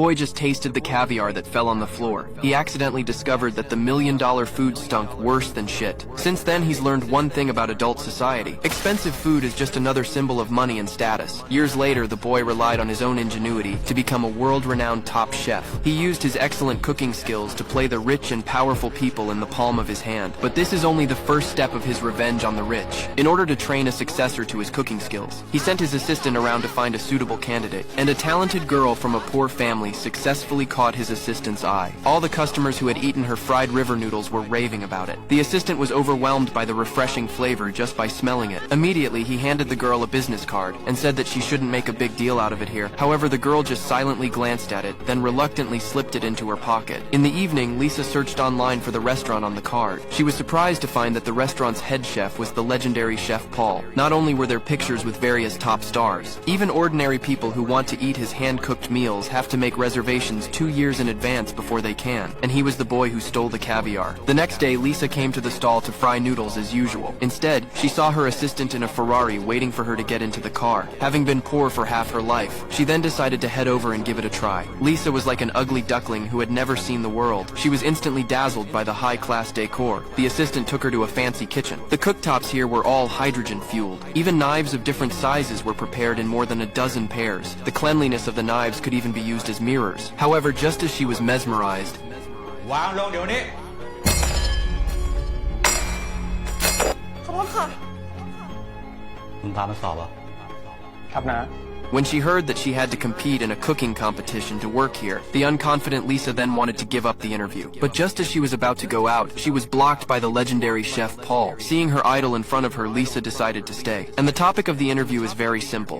boy just tasted the caviar that fell on the floor. He accidentally discovered that the $1,000,000 food stunk worse than shit. Since then, he's learned one thing about adult society. Expensive food is just another symbol of money and status. Years later, the boy relied on his own ingenuity to become a world-renowned top chef. He used his excellent cooking skills to play the rich and powerful people in the palm of his hand. But this is only the first step of his revenge on the rich. In order to train a successor to his cooking skills, he sent his assistant around to find a suitable candidate, and a talented girl from a poor family successfully caught his assistant's eye. All the customers who had eaten her fried river noodles were raving about it. The assistant was overwhelmed by the refreshing flavor just by smelling it. Immediately, he handed the girl a business card and said that she shouldn't make a big deal out of it here. However, the girl just silently glanced at it, then reluctantly slipped it into her pocket. In the evening, Lisa searched online for the restaurant on the card. She was surprised to find that the restaurant's head chef was the legendary Chef Paul. Not only were there pictures with various top stars, even ordinary people who want to eat his hand-cooked meals have to make reservations 2 years in advance before they can, and he was the boy who stole the caviar. The next day, Lisa came to the stall to fry noodles as usual. Instead, she saw her assistant in a Ferrari waiting for her to get into the car. Having been poor for half her life, she then decided to head over and give it a try. Lisa was like an ugly duckling who had never seen the world. She was instantly dazzled by the high-class decor. The assistant took her to a fancy kitchen. The cooktops here were all hydrogen-fueled. Even knives of different sizes were prepared in more than a dozen pairs. The cleanliness of the knives could even be used as mirrors. However, just as she was mesmerized, วางลงเดี๋ยวนี้ ขอโทษค่ะ มึงพามาสอบอ่ะ ครับนะ when she heard that she had to compete in a cooking competition to work here, the unconfident Lisa then wanted to give up the interview. But just as she was about to go out, she was blocked by the legendary Chef Paul. Seeing her idol in front of her, Lisa decided to stay. And the topic of the interview is very simple.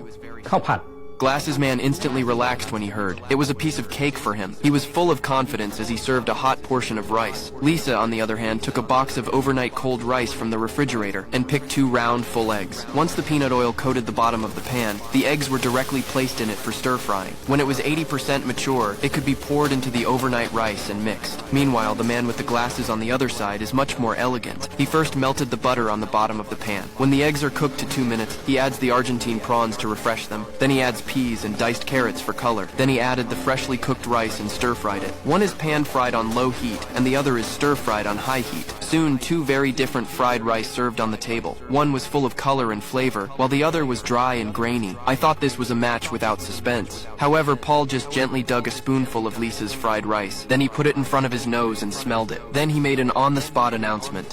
ข้าวผัด Glasses man instantly relaxed when he heard. It was a piece of cake for him. He was full of confidence as he served a hot portion of rice. Lisa, on the other hand, took a box of overnight cold rice from the refrigerator and picked 2 round, full eggs. Once the peanut oil coated the bottom of the pan, the eggs were directly placed in it for stir-frying. When it was 80% mature, it could be poured into the overnight rice and mixed. Meanwhile, the man with the glasses on the other side is much more elegant. He first melted the butter on the bottom of the pan. When the eggs are cooked to 2 minutes, he adds the Argentine prawns to refresh them. Then he adds peas and diced carrots for color. Then he added the freshly cooked rice and stir-fried it. One is pan-fried on low heat, and the other is stir-fried on high heat. Soon, 2 very different fried rice served on the table. One was full of color and flavor, while the other was dry and grainy. I thought this was a match without suspense. However, Paul just gently dug a spoonful of Lisa's fried rice. Then he put it in front of his nose and smelled it. Then he made an on-the-spot announcement.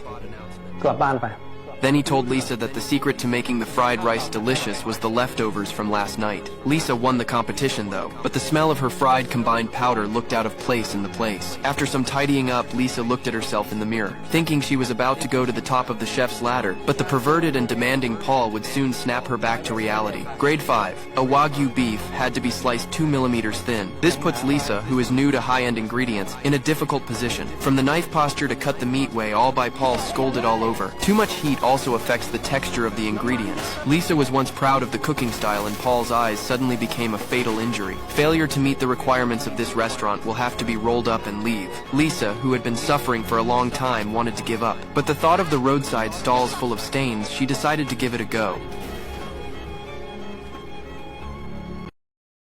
กลับบ้านไป Then he told Lisa that the secret to making the fried rice delicious was the leftovers from last night. Lisa won the competition though, but the smell of her fried combined powder looked out of place in the place. After some tidying up, Lisa looked at herself in the mirror, thinking she was about to go to the top of the chef's ladder, but the perverted and demanding Paul would soon snap her back to reality. Grade 5. A Wagyu beef had to be sliced 2 millimeters thin. This puts Lisa, who is new to high-end ingredients, in a difficult position. From the knife posture to cut the meat way, all by Paul scolded all over. Too much heat also affects the texture of the ingredients. Lisa was once proud of the cooking style, and Paul's eyes suddenly became a fatal injury. Failure to meet the requirements of this restaurant will have to be rolled up and leave. Lisa, who had been suffering for a long time, wanted to give up. But the thought of the roadside stalls full of stains, she decided to give it a go.